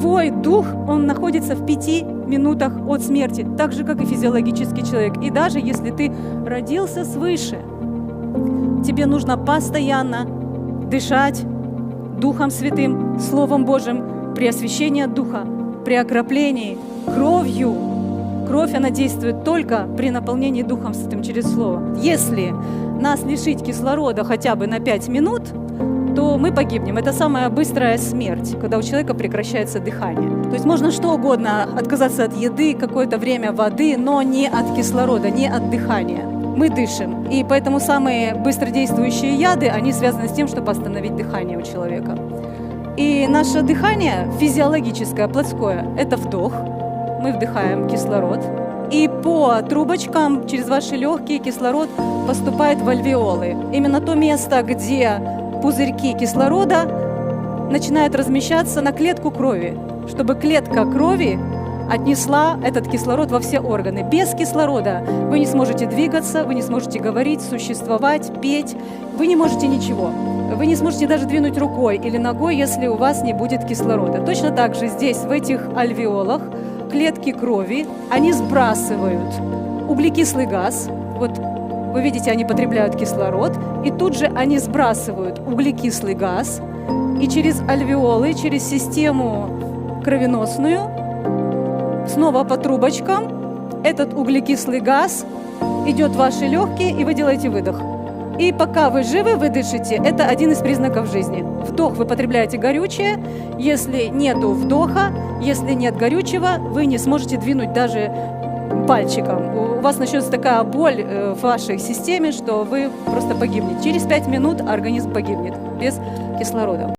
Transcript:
Твой дух, он находится в 5 минутах от смерти, так же, как и физиологический человек. И даже если ты родился свыше, тебе нужно постоянно дышать Духом Святым, Словом Божьим, при освящении от Духа, при окроплении, кровью. Кровь, она действует только при наполнении Духом Святым через Слово. Если нас лишить кислорода хотя бы на 5 минут, то мы погибнем. Это самая быстрая смерть, когда у человека прекращается дыхание. То есть можно что угодно, отказаться от еды, какое-то время воды, но не от кислорода, не от дыхания. Мы дышим. И поэтому самые быстродействующие яды, они связаны с тем, чтобы остановить дыхание у человека. И наше дыхание физиологическое, плотское, это вдох. Мы вдыхаем кислород. И по трубочкам через ваши легкие кислород поступает в альвеолы. Именно то место, где пузырьки кислорода начинают размещаться на клетку крови, чтобы клетка крови отнесла этот кислород во все органы. Без кислорода вы не сможете двигаться, вы не сможете говорить, существовать, петь, вы не можете ничего. Вы не сможете даже двинуть рукой или ногой, если у вас не будет кислорода. Точно так же здесь, в этих альвеолах, клетки крови, они сбрасывают углекислый газ. Вот вы видите, они потребляют кислород, и тут же они сбрасывают углекислый газ, и через альвеолы, через систему кровеносную, снова по трубочкам, этот углекислый газ идет в ваши легкие, и вы делаете выдох. И пока вы живы, вы дышите, это один из признаков жизни. Вдох, вы потребляете горючее, если нету вдоха, если нет горючего, вы не сможете двинуть даже пальчиком. У вас начнется такая боль в вашей системе, что вы просто погибнете. Через 5 минут организм погибнет без кислорода.